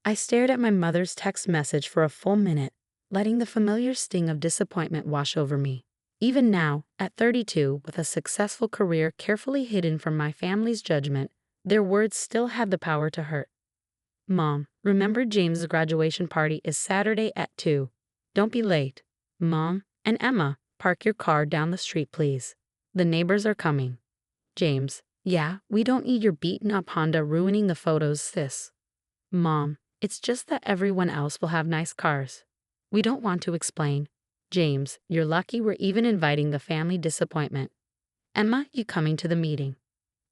I stared at my mother's text message for a full minute, letting the familiar sting of disappointment wash over me. Even now, at 32, with a successful career carefully hidden from my family's judgment, their words still had the power to hurt. Mom, remember James' graduation party is Saturday at 2. Don't be late. Mom, and Emma, park your car down the street, please. The neighbors are coming. James, yeah, we don't need your beaten-up Honda ruining the photos, sis. Mom, it's just that everyone else will have nice cars. We don't want to explain. James, you're lucky we're even inviting the family disappointment. Emma, you coming to the meeting?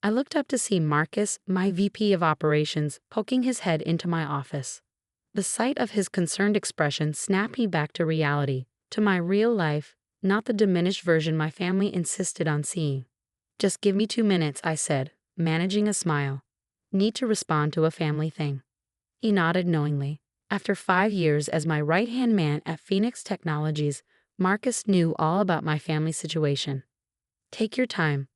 I looked up to see Marcus, my VP of operations, poking his head into my office. The sight of his concerned expression snapped me back to reality, to my real life, not the diminished version my family insisted on seeing. Just give me 2 minutes, I said, managing a smile. Need to respond to a family thing. He nodded knowingly. After 5 years as my right-hand man at Phoenix Technologies, Marcus knew all about my family situation. Take your time.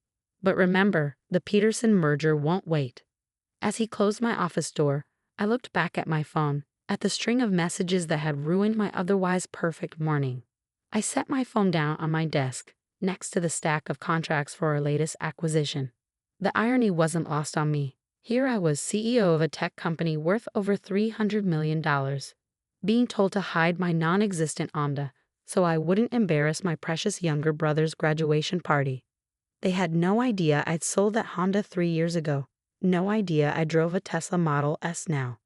But remember, the Peterson merger won't wait. As he closed my office door, I looked back at my phone, at the string of messages that had ruined my otherwise perfect morning. I set my phone down on my desk, next to the stack of contracts for our latest acquisition. The irony wasn't lost on me. Here I was, CEO of a tech company worth over $300 million, being told to hide my non-existent Honda so I wouldn't embarrass my precious younger brother's graduation party. They had no idea I'd sold that Honda 3 years ago. No idea I drove a Tesla Model S now.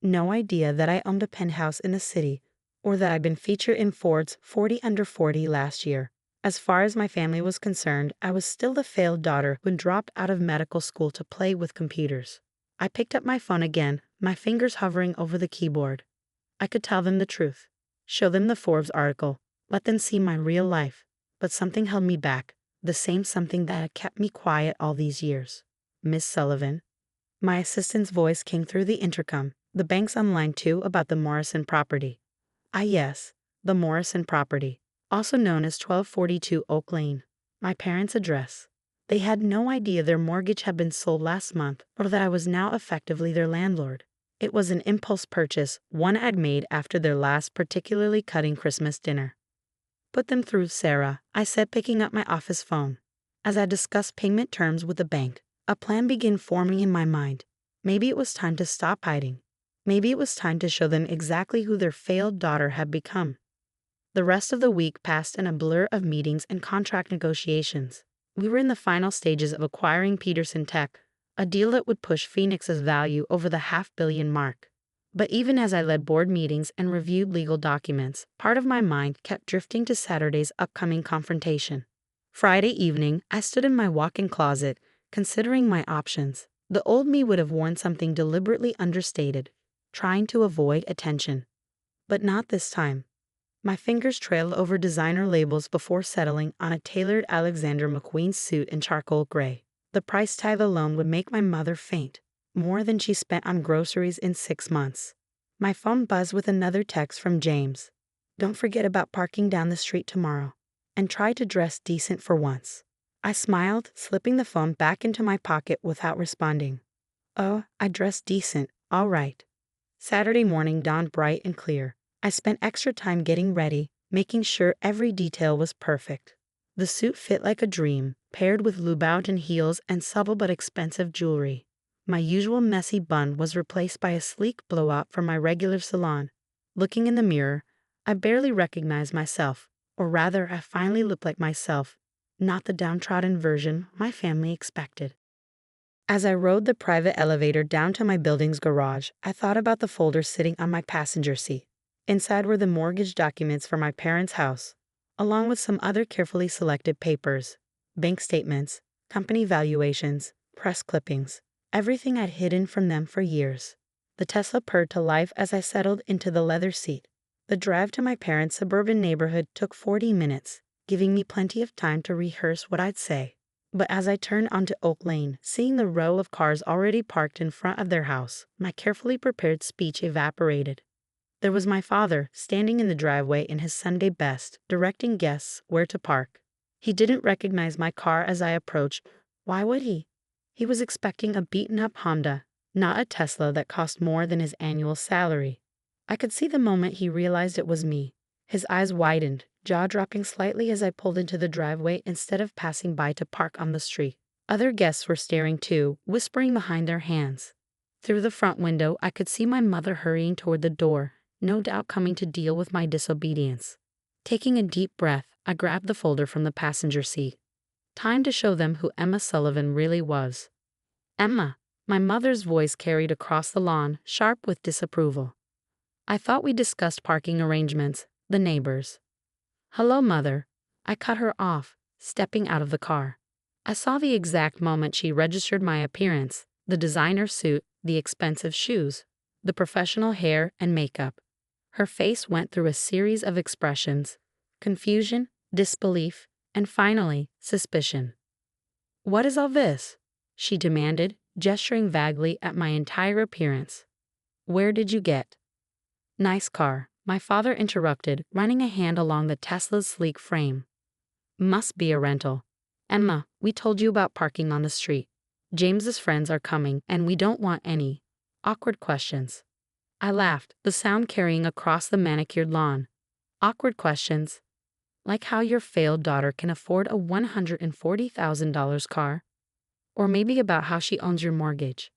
No idea that I owned a penthouse in the city, or that I'd been featured in Ford's 40 Under 40 last year. As far as my family was concerned, I was still the failed daughter who dropped out of medical school to play with computers. I picked up my phone again, my fingers hovering over the keyboard. I could tell them the truth, show them the Forbes article, let them see my real life, but something held me back, the same something that had kept me quiet all these years. Miss Sullivan. My assistant's voice came through the intercom. The bank's on line 2 about the Morrison property. Ah yes, the Morrison property, also known as 1242 Oak Lane, my parents' address. They had no idea their mortgage had been sold last month or that I was now effectively their landlord. It was an impulse purchase, one I'd made after their last particularly cutting Christmas dinner. Put them through, Sarah, I said, picking up my office phone. As I discussed payment terms with the bank, a plan began forming in my mind. Maybe it was time to stop hiding. Maybe it was time to show them exactly who their failed daughter had become. The rest of the week passed in a blur of meetings and contract negotiations. We were in the final stages of acquiring Peterson Tech, a deal that would push Phoenix's value over the $500 million mark. But even as I led board meetings and reviewed legal documents, part of my mind kept drifting to Saturday's upcoming confrontation. Friday evening, I stood in my walk-in closet, considering my options. The old me would have worn something deliberately understated, trying to avoid attention. But not this time. My fingers trailed over designer labels before settling on a tailored Alexander McQueen suit in charcoal gray. The price tag alone would make my mother faint, more than she spent on groceries in 6 months. My phone buzzed with another text from James. Don't forget about parking down the street tomorrow, and try to dress decent for once. I smiled, slipping the phone back into my pocket without responding. Oh, I dressed decent, all right. Saturday morning dawned bright and clear. I spent extra time getting ready, making sure every detail was perfect. The suit fit like a dream, paired with Louboutin heels and subtle but expensive jewelry. My usual messy bun was replaced by a sleek blowout from my regular salon. Looking in the mirror, I barely recognized myself, or rather I finally looked like myself, not the downtrodden version my family expected. As I rode the private elevator down to my building's garage, I thought about the folder sitting on my passenger seat. Inside were the mortgage documents for my parents' house, along with some other carefully selected papers, bank statements, company valuations, press clippings, everything I'd hidden from them for years. The Tesla purred to life as I settled into the leather seat. The drive to my parents' suburban neighborhood took 40 minutes, giving me plenty of time to rehearse what I'd say. But as I turned onto Oak Lane, seeing the row of cars already parked in front of their house, my carefully prepared speech evaporated. There was my father, standing in the driveway in his Sunday best, directing guests where to park. He didn't recognize my car as I approached. Why would he? He was expecting a beaten-up Honda, not a Tesla that cost more than his annual salary. I could see the moment he realized it was me. His eyes widened, jaw dropping slightly as I pulled into the driveway instead of passing by to park on the street. Other guests were staring too, whispering behind their hands. Through the front window, I could see my mother hurrying toward the door, no doubt coming to deal with my disobedience. Taking a deep breath, I grabbed the folder from the passenger seat. Time to show them who Emma Sullivan really was. Emma, my mother's voice carried across the lawn, sharp with disapproval. I thought we discussed parking arrangements, the neighbors. Hello, Mother. I cut her off, stepping out of the car. I saw the exact moment she registered my appearance, the designer suit, the expensive shoes, the professional hair and makeup. Her face went through a series of expressions: confusion, disbelief, and finally, suspicion. What is all this? She demanded, gesturing vaguely at my entire appearance. Where did you get? Nice car, my father interrupted, running a hand along the Tesla's sleek frame. Must be a rental. Emma, we told you about parking on the street. James's friends are coming, and we don't want any awkward questions. I laughed, the sound carrying across the manicured lawn. Awkward questions? Like how your failed daughter can afford a $140,000 car? Or maybe about how she owns your mortgage.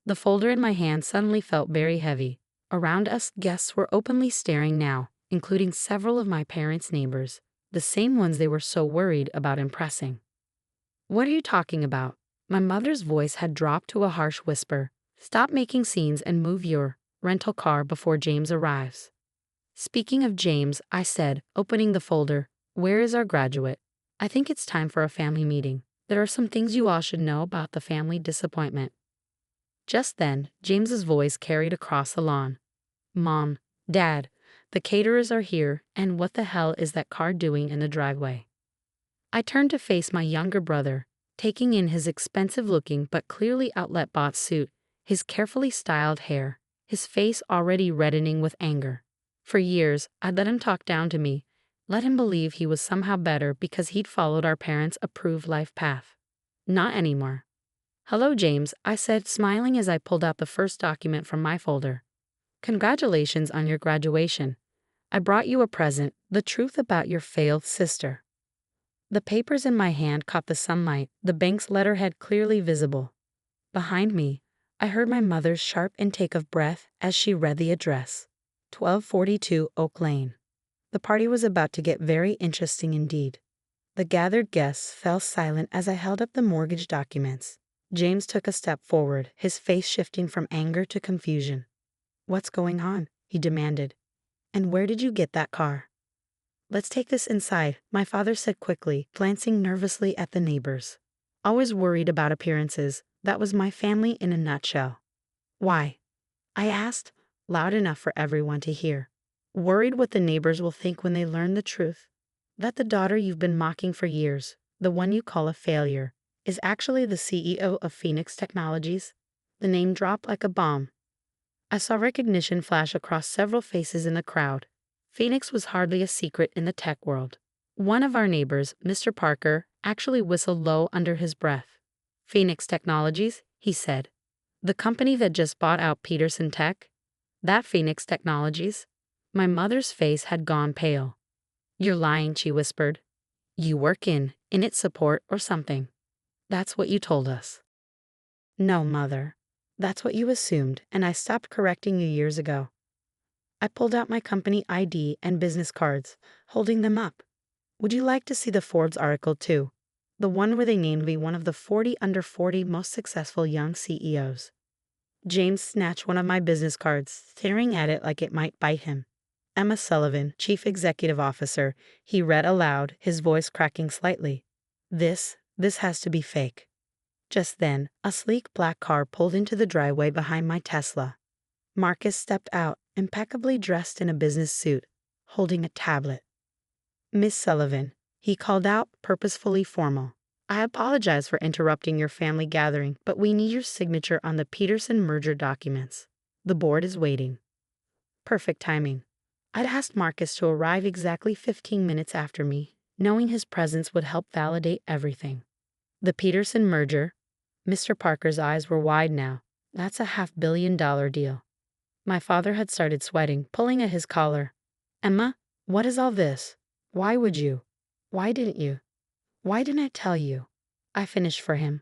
The folder in my hand suddenly felt very heavy. Around us, guests were openly staring now, including several of my parents' neighbors, the same ones they were so worried about impressing. What are you talking about? My mother's voice had dropped to a harsh whisper. Stop making scenes and move your rental car before James arrives. Speaking of James, I said, opening the folder, where is our graduate? I think it's time for a family meeting. There are some things you all should know about the family disappointment. Just then, James's voice carried across the lawn. Mom, Dad, the caterers are here, and what the hell is that car doing in the driveway? I turned to face my younger brother, taking in his expensive-looking but clearly outlet-bought suit, his carefully styled hair, his face already reddening with anger. For years, I'd let him talk down to me, let him believe he was somehow better because he'd followed our parents' approved life path. Not anymore. Hello, James, I said, smiling as I pulled out the first document from my folder. Congratulations on your graduation. I brought you a present, the truth about your failed sister. The papers in my hand caught the sunlight, the bank's letterhead clearly visible. Behind me, I heard my mother's sharp intake of breath as she read the address. 1242 Oak Lane. The party was about to get very interesting indeed. The gathered guests fell silent as I held up the mortgage documents. James took a step forward, his face shifting from anger to confusion. What's going on? He demanded. And where did you get that car? Let's take this inside, my father said quickly, glancing nervously at the neighbors. Always worried about appearances, that was my family in a nutshell. Why? I asked, loud enough for everyone to hear. Worried what the neighbors will think when they learn the truth. That the daughter you've been mocking for years, the one you call a failure, is actually the CEO of Phoenix Technologies. The name dropped like a bomb. I saw recognition flash across several faces in the crowd. Phoenix was hardly a secret in the tech world. One of our neighbors, Mr. Parker, actually whistled low under his breath. Phoenix Technologies, he said. The company that just bought out Peterson Tech? That Phoenix Technologies? My mother's face had gone pale. You're lying, she whispered. You work in its support or something. That's what you told us. No, Mother. That's what you assumed, and I stopped correcting you years ago. I pulled out my company ID and business cards, holding them up. Would you like to see the Forbes article too? The one where they named me one of the 40 under 40 most successful young CEOs. James snatched one of my business cards, staring at it like it might bite him. Emma Sullivan, Chief Executive Officer, he read aloud, his voice cracking slightly. This has to be fake. Just then, a sleek black car pulled into the driveway behind my Tesla. Marcus stepped out, impeccably dressed in a business suit, holding a tablet. Miss Sullivan, he called out, purposefully formal. I apologize for interrupting your family gathering, but we need your signature on the Peterson merger documents. The board is waiting. Perfect timing. I'd asked Marcus to arrive exactly 15 minutes after me, knowing his presence would help validate everything. The Peterson merger. Mr. Parker's eyes were wide now. That's a $500 million deal. My father had started sweating, pulling at his collar. Emma, what is all this? Why would you? Why didn't you? Why didn't I tell you? I finished for him.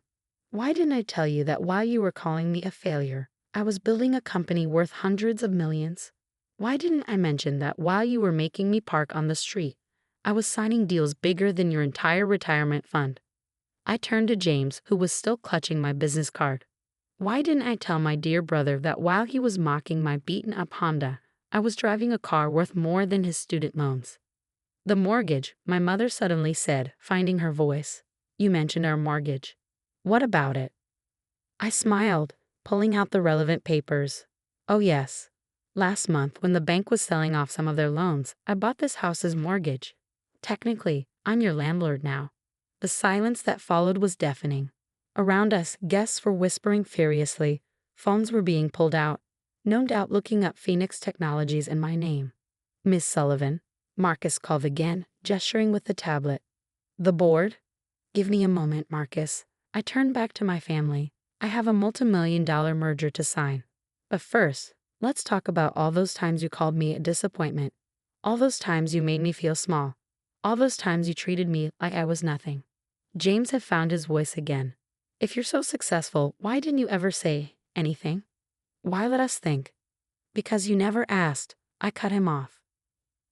Why didn't I tell you that while you were calling me a failure, I was building a company worth hundreds of millions? Why didn't I mention that while you were making me park on the street, I was signing deals bigger than your entire retirement fund? I turned to James, who was still clutching my business card. Why didn't I tell my dear brother that while he was mocking my beaten-up Honda, I was driving a car worth more than his student loans? The mortgage, my mother suddenly said, finding her voice. You mentioned our mortgage. What about it? I smiled, pulling out the relevant papers. Oh yes. Last month, when the bank was selling off some of their loans, I bought this house's mortgage. Technically, I'm your landlord now. The silence that followed was deafening. Around us, guests were whispering furiously. Phones were being pulled out. No doubt looking up Phoenix Technologies in my name. Miss Sullivan, Marcus called again, gesturing with the tablet. The board? Give me a moment, Marcus. I turned back to my family. I have a multi-million-dollar merger to sign. But first, let's talk about all those times you called me a disappointment. All those times you made me feel small. All those times you treated me like I was nothing. James had found his voice again. If you're so successful, why didn't you ever say anything? Why let us think? Because you never asked. I cut him off.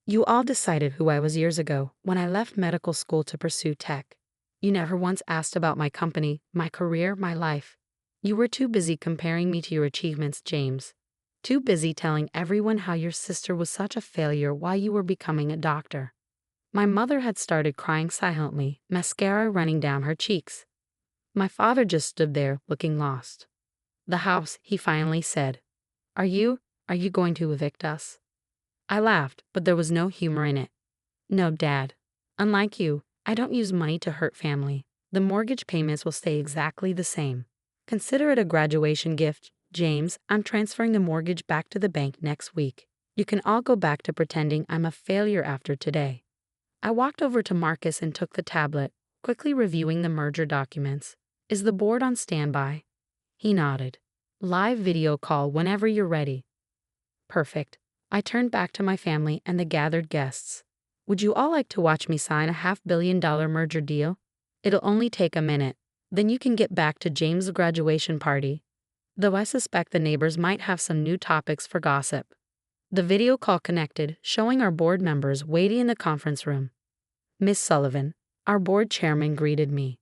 You all decided who I was years ago when I left medical school to pursue tech. You never once asked about my company, my career, my life. You were too busy comparing me to your achievements, James. Too busy telling everyone how your sister was such a failure while you were becoming a doctor. My mother had started crying silently, mascara running down her cheeks. My father just stood there, looking lost. The house, he finally said. Are you going to evict us? I laughed, but there was no humor in it. No, Dad. Unlike you, I don't use money to hurt family. The mortgage payments will stay exactly the same. Consider it a graduation gift, James. I'm transferring the mortgage back to the bank next week. You can all go back to pretending I'm a failure after today. I walked over to Marcus and took the tablet, quickly reviewing the merger documents. Is the board on standby? He nodded. Live video call whenever you're ready. Perfect. I turned back to my family and the gathered guests. Would you all like to watch me sign a $500 million merger deal? It'll only take a minute. Then you can get back to James' graduation party. Though I suspect the neighbors might have some new topics for gossip. The video call connected, showing our board members waiting in the conference room. Miss Sullivan, our board chairman, greeted me.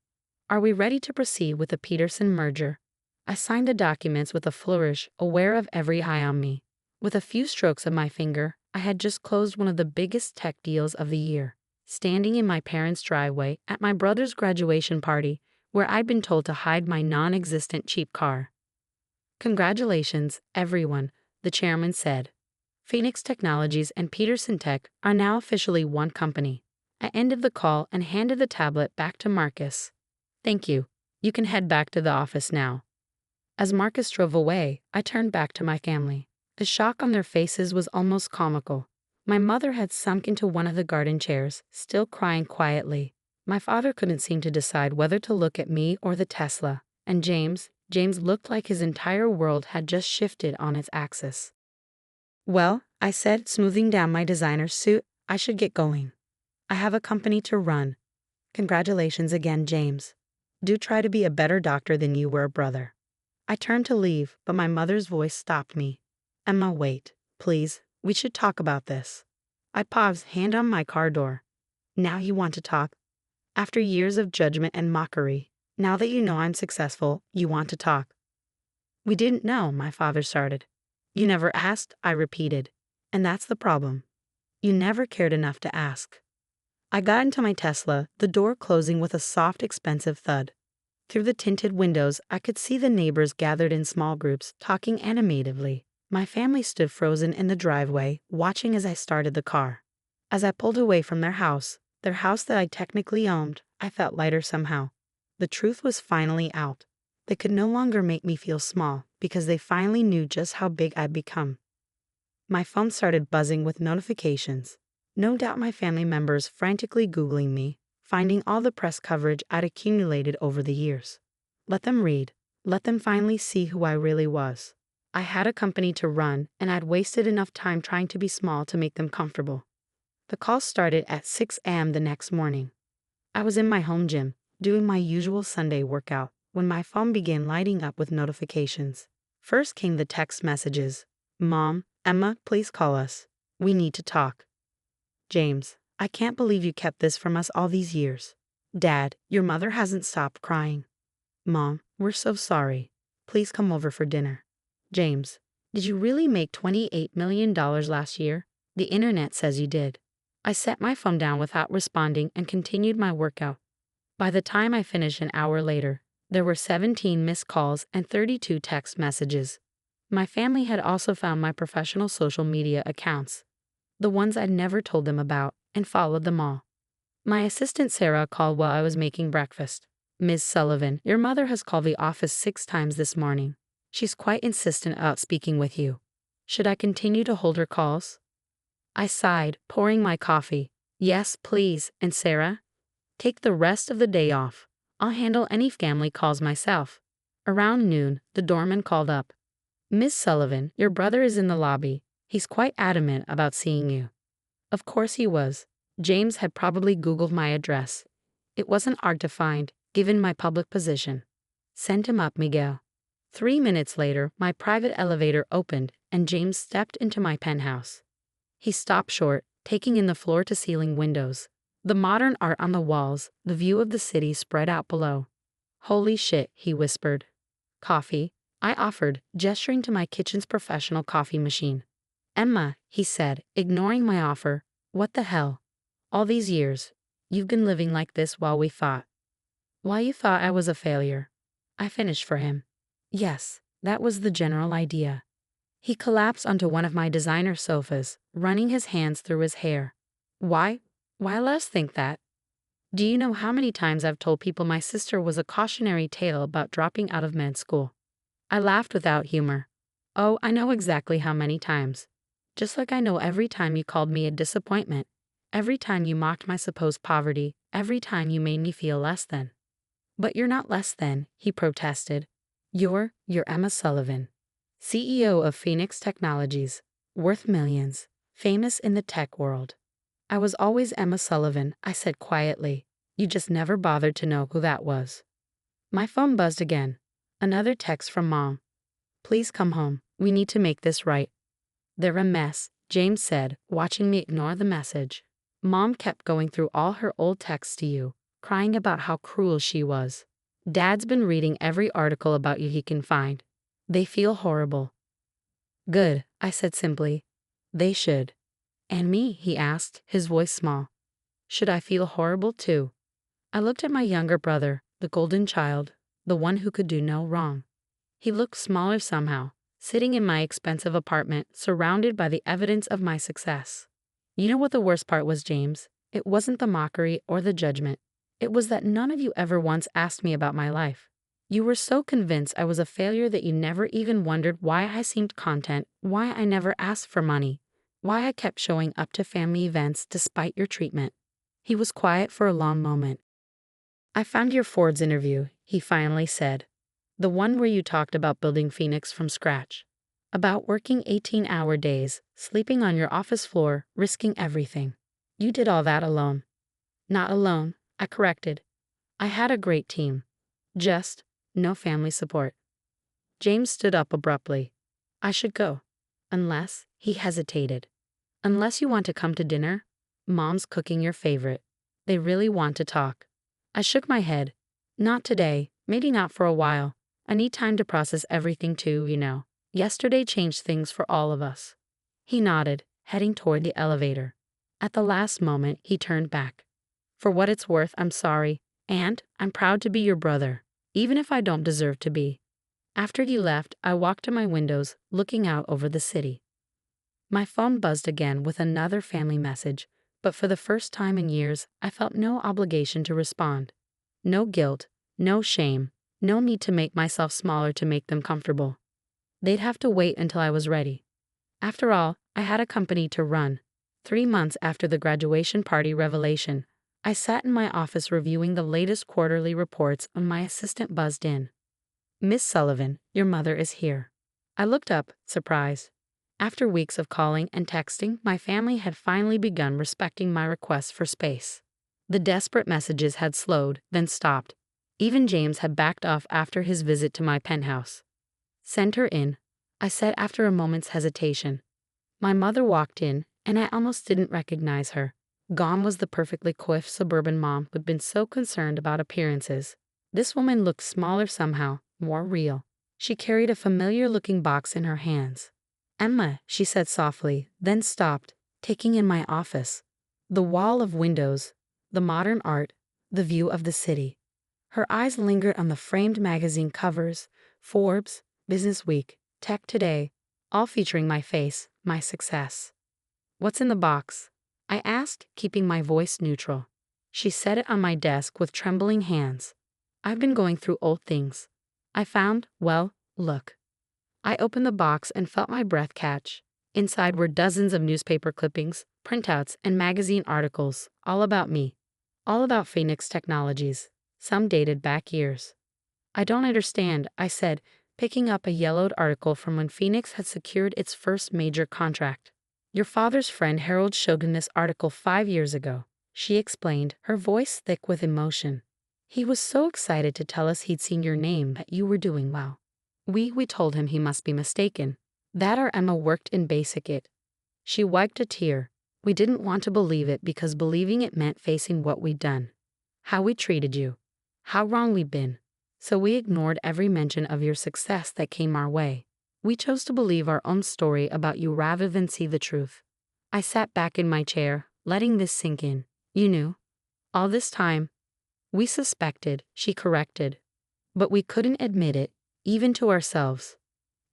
Are we ready to proceed with the Peterson merger? I signed the documents with a flourish, aware of every eye on me. With a few strokes of my finger, I had just closed one of the biggest tech deals of the year, standing in my parents' driveway at my brother's graduation party, where I'd been told to hide my non-existent cheap car. Congratulations, everyone, the chairman said. Phoenix Technologies and Peterson Tech are now officially one company. I ended the call and handed the tablet back to Marcus. Thank you. You can head back to the office now. As Marcus drove away, I turned back to my family. The shock on their faces was almost comical. My mother had sunk into one of the garden chairs, still crying quietly. My father couldn't seem to decide whether to look at me or the Tesla. And James looked like his entire world had just shifted on its axis. Well, I said, smoothing down my designer suit, I should get going. I have a company to run. Congratulations again, James. Do try to be a better doctor than you were a brother. I turned to leave, but my mother's voice stopped me. Emma, wait, please, we should talk about this. I paused, hand on my car door. Now you want to talk? After years of judgment and mockery, now that you know I'm successful, you want to talk. We didn't know, my father started. You never asked, I repeated. And that's the problem. You never cared enough to ask. I got into my Tesla, the door closing with a soft, expensive thud. Through the tinted windows, I could see the neighbors gathered in small groups, talking animatedly. My family stood frozen in the driveway, watching as I started the car. As I pulled away from their house that I technically owned, I felt lighter somehow. The truth was finally out. They could no longer make me feel small, because they finally knew just how big I'd become. My phone started buzzing with notifications. No doubt my family members frantically Googling me, finding all the press coverage I'd accumulated over the years. Let them read. Let them finally see who I really was. I had a company to run, and I'd wasted enough time trying to be small to make them comfortable. The call started at 6 a.m. the next morning. I was in my home gym, doing my usual Sunday workout, when my phone began lighting up with notifications. First came the text messages. Mom, Emma, please call us. We need to talk. James, I can't believe you kept this from us all these years. Dad, your mother hasn't stopped crying. Mom, we're so sorry. Please come over for dinner. James, did you really make $28 million last year? The internet says you did. I set my phone down without responding and continued my workout. By the time I finished an hour later, there were 17 missed calls and 32 text messages. My family had also found my professional social media accounts, the ones I'd never told them about, and followed them all. My assistant Sarah called while I was making breakfast. Ms. Sullivan, your mother has called the office 6 times this morning. She's quite insistent about speaking with you. Should I continue to hold her calls? I sighed, pouring my coffee. Yes, please, and Sarah? Take the rest of the day off. I'll handle any family calls myself. Around noon, the doorman called up. Miss Sullivan, your brother is in the lobby. He's quite adamant about seeing you. Of course he was. James had probably Googled my address. It wasn't hard to find, given my public position. Send him up, Miguel. 3 minutes later, my private elevator opened, and James stepped into my penthouse. He stopped short, taking in the floor-to-ceiling windows, the modern art on the walls, the view of the city spread out below. Holy shit, he whispered. Coffee? I offered, gesturing to my kitchen's professional coffee machine. Emma, he said, ignoring my offer, what the hell? All these years, you've been living like this while you thought I was a failure. I finished for him. Yes, that was the general idea. He collapsed onto one of my designer sofas, running his hands through his hair. Why let us think that? Do you know how many times I've told people my sister was a cautionary tale about dropping out of med school? I laughed without humor. Oh, I know exactly how many times. Just like I know every time you called me a disappointment, every time you mocked my supposed poverty, every time you made me feel less than. But you're not less than, he protested. You're Emma Sullivan, CEO of Phoenix Technologies, worth millions, famous in the tech world. I was always Emma Sullivan, I said quietly. You just never bothered to know who that was. My phone buzzed again. Another text from Mom. Please come home. We need to make this right. They're a mess, James said, watching me ignore the message. Mom kept going through all her old texts to you, crying about how cruel she was. Dad's been reading every article about you he can find. They feel horrible. Good, I said simply. They should. And me, he asked, his voice small. Should I feel horrible too? I looked at my younger brother, the golden child, the one who could do no wrong. He looked smaller somehow, sitting in my expensive apartment, surrounded by the evidence of my success. You know what the worst part was, James? It wasn't the mockery or the judgment. It was that none of you ever once asked me about my life. You were so convinced I was a failure that you never even wondered why I seemed content, why I never asked for money, why I kept showing up to family events despite your treatment. He was quiet for a long moment. I found your Forbes interview, he finally said. The one where you talked about building Phoenix from scratch. About working 18-hour days, sleeping on your office floor, risking everything. You did all that alone. Not alone, I corrected. I had a great team. Just no family support. James stood up abruptly. I should go. Unless, he hesitated. Unless you want to come to dinner? Mom's cooking your favorite. They really want to talk. I shook my head. Not today, maybe not for a while. I need time to process everything too, you know. Yesterday changed things for all of us. He nodded, heading toward the elevator. At the last moment, he turned back. For what it's worth, I'm sorry, and I'm proud to be your brother, even if I don't deserve to be. After he left, I walked to my windows, looking out over the city. My phone buzzed again with another family message, but for the first time in years, I felt no obligation to respond. No guilt, no shame, no need to make myself smaller to make them comfortable. They'd have to wait until I was ready. After all, I had a company to run. 3 months after the graduation party revelation, I sat in my office reviewing the latest quarterly reports when my assistant buzzed in. Miss Sullivan, your mother is here. I looked up, surprised. After weeks of calling and texting, my family had finally begun respecting my request for space. The desperate messages had slowed, then stopped. Even James had backed off after his visit to my penthouse. Send her in, I said after a moment's hesitation. My mother walked in, and I almost didn't recognize her. Gone was the perfectly coiffed suburban mom who'd been so concerned about appearances. This woman looked smaller somehow, more real. She carried a familiar-looking box in her hands. Emma, she said softly, then stopped, taking in my office. The wall of windows, the modern art, the view of the city. Her eyes lingered on the framed magazine covers, Forbes, Business Week, Tech Today, all featuring my face, my success. What's in the box? I asked, keeping my voice neutral. She set it on my desk with trembling hands. I've been going through old things. I found, well, look. I opened the box and felt my breath catch. Inside were dozens of newspaper clippings, printouts, and magazine articles, all about me. All about Phoenix Technologies. Some dated back years. I don't understand, I said, picking up a yellowed article from when Phoenix had secured its first major contract. Your father's friend Harold showed him this article 5 years ago, she explained, her voice thick with emotion. He was so excited to tell us he'd seen your name that you were doing well. We told him he must be mistaken. That our Emma worked in Basic It. She wiped a tear. We didn't want to believe it because believing it meant facing what we'd done. How we treated you. How wrong we'd been. So we ignored every mention of your success that came our way. We chose to believe our own story about you rather than see the truth. I sat back in my chair, letting this sink in. You knew. All this time. We suspected, she corrected. But we couldn't admit it, even to ourselves.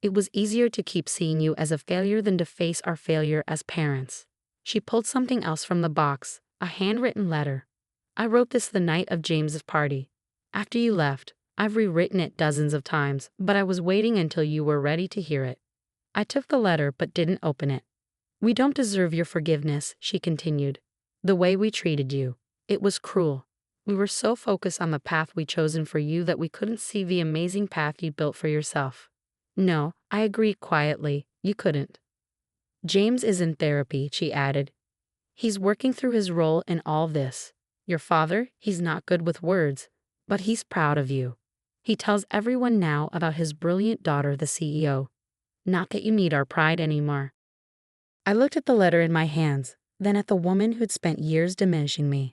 It was easier to keep seeing you as a failure than to face our failure as parents. She pulled something else from the box, a handwritten letter. I wrote this the night of James's party. After you left, I've rewritten it dozens of times, but I was waiting until you were ready to hear it. I took the letter but didn't open it. We don't deserve your forgiveness, she continued. The way we treated you. It was cruel. We were so focused on the path we'd chosen for you that we couldn't see the amazing path you built for yourself. No, I agreed quietly, you couldn't. James is in therapy, she added. He's working through his role in all this. Your father, he's not good with words, but he's proud of you. He tells everyone now about his brilliant daughter, the CEO. Not that you need our pride anymore. I looked at the letter in my hands, then at the woman who'd spent years diminishing me.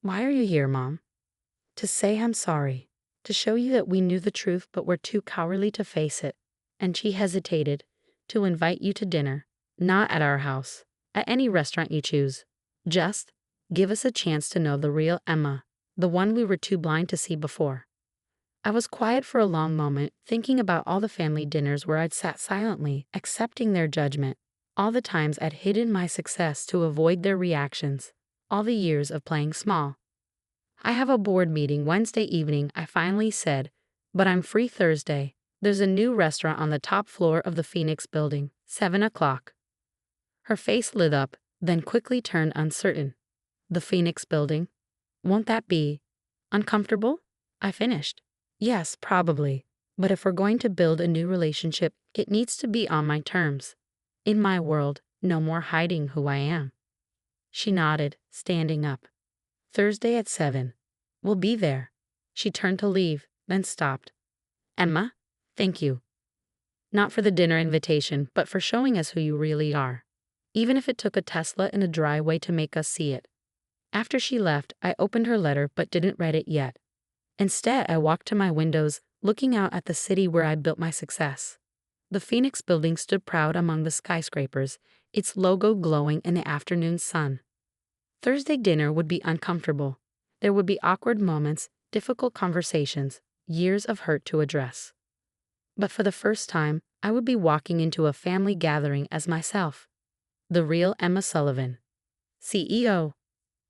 Why are you here, Mom? To say I'm sorry. To show you that we knew the truth but were too cowardly to face it. And she hesitated. To invite you to dinner. Not at our house. At any restaurant you choose. Just give us a chance to know the real Emma. The one we were too blind to see before. I was quiet for a long moment, thinking about all the family dinners where I'd sat silently, accepting their judgment. All the times I'd hidden my success to avoid their reactions. All the years of playing small. I have a board meeting Wednesday evening, I finally said, but I'm free Thursday. There's a new restaurant on the top floor of the Phoenix building, 7 o'clock. Her face lit up, then quickly turned uncertain. The Phoenix building? Won't that be uncomfortable? I finished. Yes, probably. But if we're going to build a new relationship, it needs to be on my terms. In my world, no more hiding who I am. She nodded, standing up. Thursday at 7. We'll be there. She turned to leave, then stopped. Emma, thank you. Not for the dinner invitation, but for showing us who you really are. Even if it took a Tesla in a driveway to make us see it. After she left, I opened her letter but didn't read it yet. Instead, I walked to my windows, looking out at the city where I built my success. The Phoenix building stood proud among the skyscrapers, its logo glowing in the afternoon sun. Thursday dinner would be uncomfortable. There would be awkward moments, difficult conversations, years of hurt to address. But for the first time, I would be walking into a family gathering as myself. The real Emma Sullivan. CEO.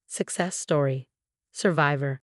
Success story. Survivor.